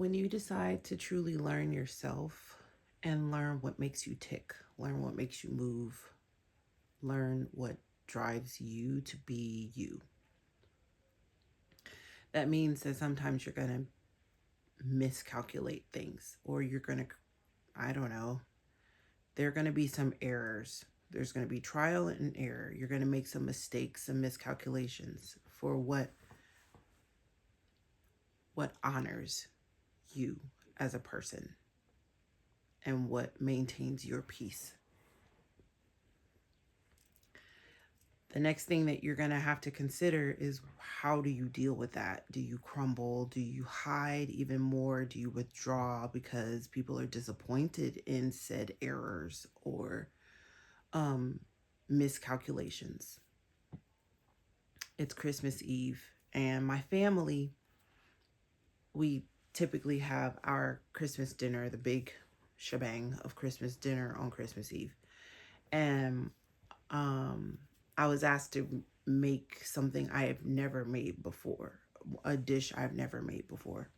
When you decide to truly learn yourself and learn what makes you tick, learn what makes you move, learn what drives you to be you, that means that sometimes you're going to miscalculate things or you're going to, I don't know, there are going to be some errors. There's going to be trial and error. You're going to make some mistakes, some miscalculations for what honors you as a person and what maintains your peace. The next thing that you're going to have to consider is, how do you deal with that? Do you crumble? Do you hide even more? Do you withdraw because people are disappointed in said errors or um, miscalculations? It's Christmas Eve, and my family, we typically have our Christmas dinner, the big shebang of Christmas dinner on Christmas Eve. And um, I was asked to make something I have never made before, a dish I've never made before.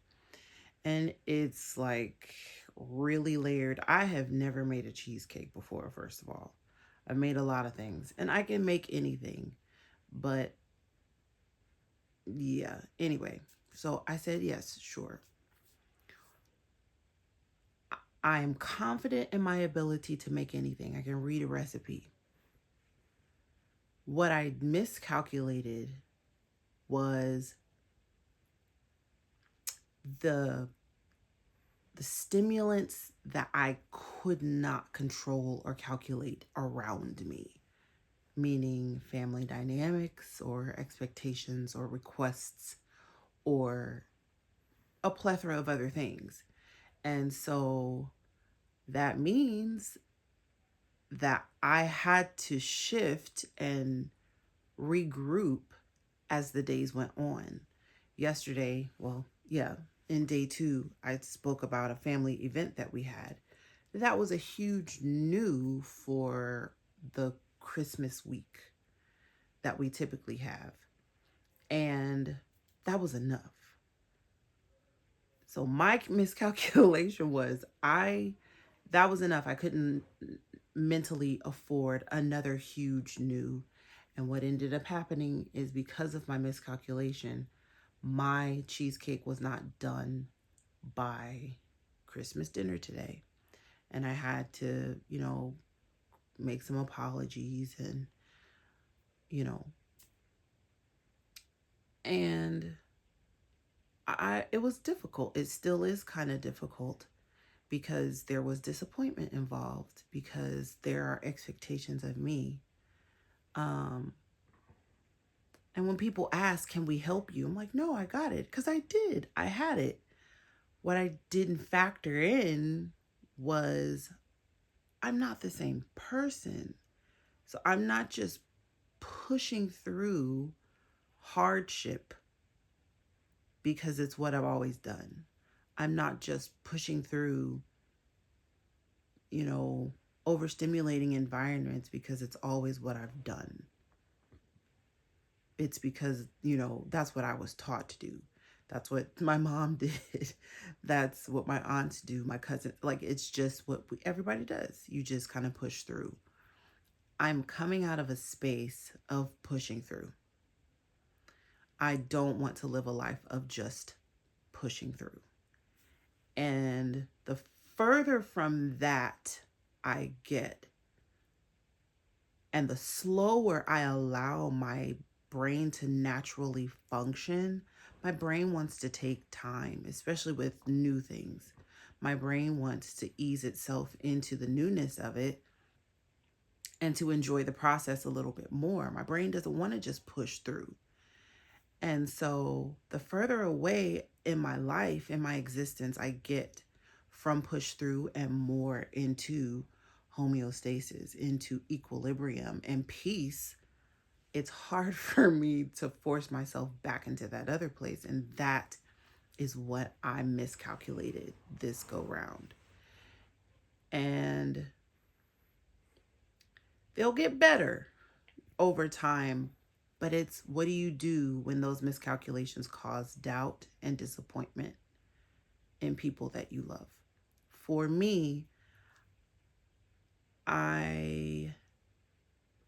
And it's like really layered. I have never made a cheesecake before, first of all. I've made a lot of things, and I can make anything, but yeah, anyway. So I said, yes, sure. I am confident in my ability to make anything. I can read a recipe. What I miscalculated was the the stimulants that I could not control or calculate around me, meaning family dynamics or expectations or requests or a plethora of other things. And so that means that I had to shift and regroup as the days went on. Yesterday, well, yeah, in day two, I spoke about a family event that we had. That was a huge new for the Christmas week that we typically have. And that was enough. So my miscalculation was that was enough. I couldn't mentally afford another huge new. And what ended up happening is, because of my miscalculation, my cheesecake was not done by Christmas dinner today. And I had to, make some apologies and, you know, and it was difficult. It still is kind of difficult because there was disappointment involved, because there are expectations of me. Um, and when people ask, can we help you? I'm like, no, I got it. Because I did. I had it. What I didn't factor in was, I'm not the same person. So I'm not just pushing through hardship because it's what I've always done. I'm not just pushing through, you know, overstimulating environments because it's always what I've done. It's because, that's what I was taught to do. That's what my mom did. That's what my aunts do, my cousin. Like, it's just what everybody does. You just kind of push through. I'm coming out of a space of pushing through. I don't want to live a life of just pushing through. And the further from that I get, and the slower I allow my brain to naturally function, my brain wants to take time, especially with new things. My brain wants to ease itself into the newness of it and to enjoy the process a little bit more. My brain doesn't want to just push through. And so the further away in my life, in my existence, I get from push through and more into homeostasis, into equilibrium and peace, it's hard for me to force myself back into that other place. And that is what I miscalculated this go round. And they'll get better over time, but it's, what do you do when those miscalculations cause doubt and disappointment? in people that you love. For me, I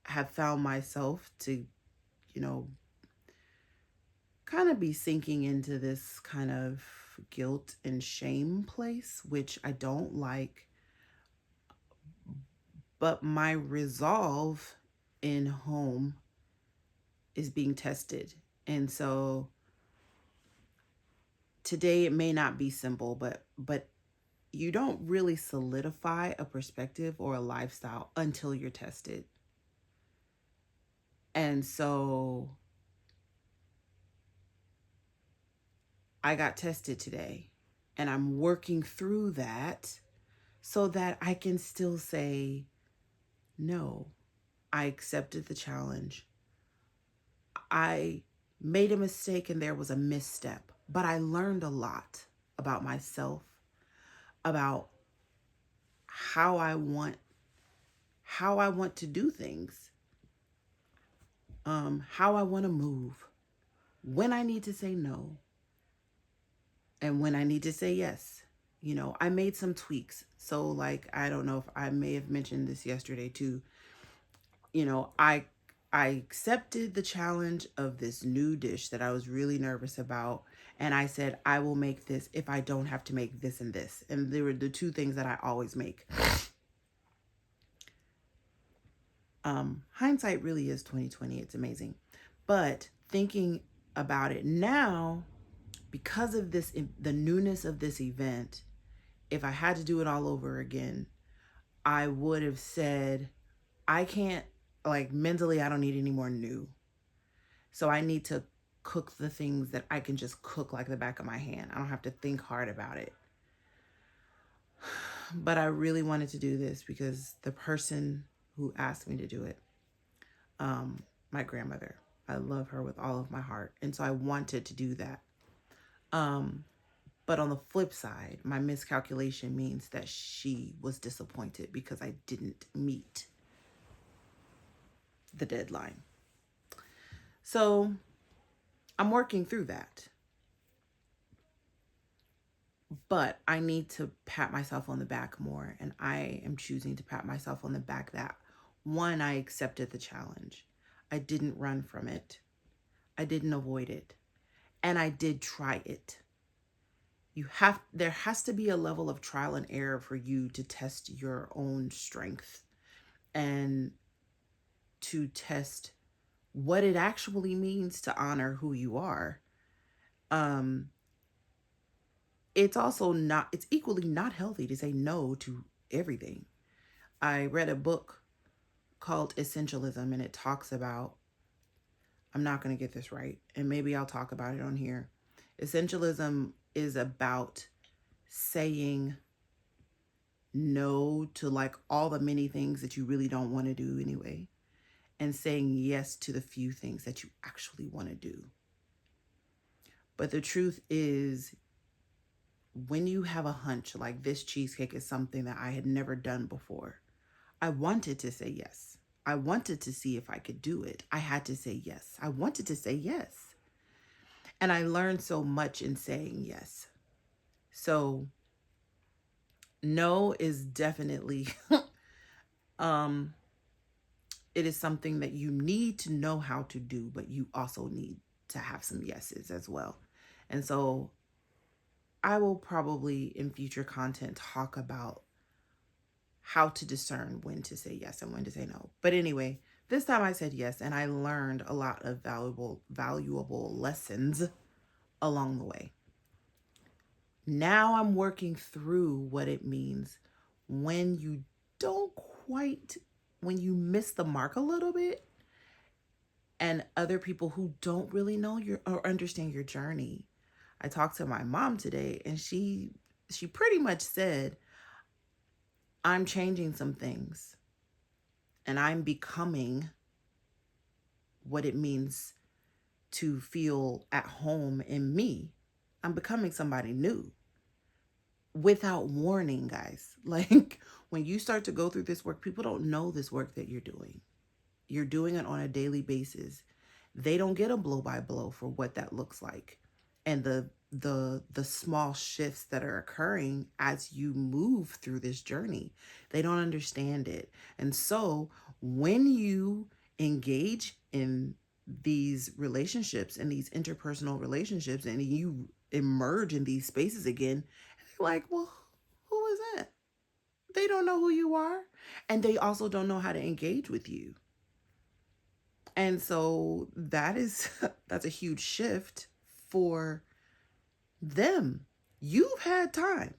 have found myself to, you know, kind of be sinking into this kind of guilt and shame place, which I don't like. But my resolve in home is being tested. And so today it may not be simple, but you don't really solidify a perspective or a lifestyle until you're tested. And so I got tested today, and I'm working through that so that I can still say, no, I accepted the challenge. I made a mistake and there was a misstep, but I learned a lot about myself, about how I want to do things, how I want to move, when I need to say no, and when I need to say yes. You know, I made some tweaks. So like, I don't know if I may have mentioned this yesterday too. You know, I accepted the challenge of this new dish that I was really nervous about, and I said I will make this if I don't have to make this and this. And they were the two things that I always make. Hindsight really is 2020. It's amazing. But thinking about it now, because of this, the newness of this event, if I had to do it all over again, I would have said, I can't, like, mentally, I don't need any more new. So I need to cook the things that I can just cook like the back of my hand. I don't have to think hard about it. But I really wanted to do this because the person who asked me to do it, my grandmother, I love her with all of my heart. And so I wanted to do that. But on the flip side, my miscalculation means that she was disappointed because I didn't meet the deadline. So I'm working through that. But I need to pat myself on the back more. And I am choosing to pat myself on the back that, one, I accepted the challenge. I didn't run from it. I didn't avoid it. And I did try it. There has to be a level of trial and error for you to test your own strength and to test what it actually means to honor who you are. It's equally not healthy to say no to everything. I read a book called Essentialism, and it talks about, I'm not going to get this right, and maybe I'll talk about it on here. Essentialism is about saying no to like all the many things that you really don't want to do anyway, and saying yes to the few things that you actually want to do. But the truth is, when you have a hunch like this cheesecake is something that I had never done before, I wanted to say yes. I wanted to see if I could do it. I had to say yes. I wanted to say yes. And I learned so much in saying yes. So no is definitely it is something that you need to know how to do, but you also need to have some yeses as well. And so I will probably in future content talk about how to discern when to say yes and when to say no. But anyway, this time I said yes, and I learned a lot of valuable lessons along the way. Now I'm working through what it means when you when you miss the mark a little bit, and other people who don't really know or understand your journey. I talked to my mom today, and she pretty much said, I'm changing some things and I'm becoming what it means to feel at home in me. I'm becoming somebody new without warning, guys. Like, when you start to go through this work, people don't know this work that you're doing. You're doing it on a daily basis. They don't get a blow by blow for what that looks like. And the the small shifts that are occurring as you move through this journey. They don't understand it. And so when you engage in these relationships and these interpersonal relationships and you emerge in these spaces again, they're like, well, who is that? They don't know who you are. And they also don't know how to engage with you. And so that is that's a huge shift for them. You've had time.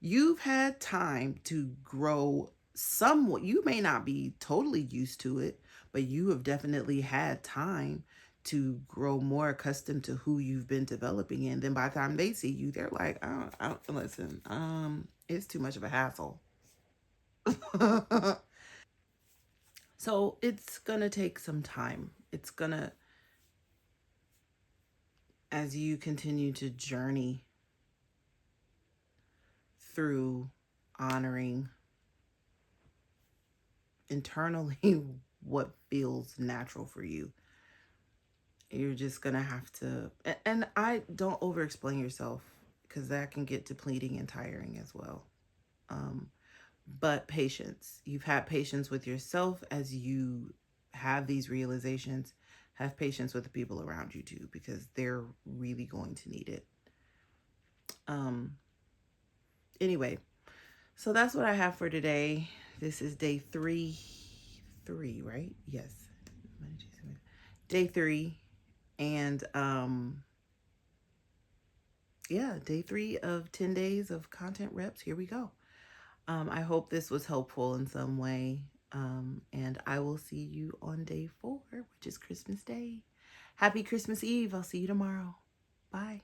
You've had time to grow somewhat. You may not be totally used to it, but you have definitely had time to grow more accustomed to who you've been developing. And then by the time they see you, they're like, I don't listen, it's too much of a hassle. So it's gonna take some time. It's gonna, as you continue to journey through honoring internally what feels natural for you. You're just gonna have to, and I don't over explain yourself because that can get depleting and tiring as well. Um, but patience. You've had patience with yourself as you have these realizations. Have patience with the people around you too, because they're really going to need it. Um, anyway, so that's what I have for today. This is day three, right? Yes. Day three. And yeah, day three of 10 days of content reps. Here we go. I hope this was helpful in some way. And I will see you on day 4, which is Christmas Day. Happy Christmas Eve. I'll see you tomorrow. Bye.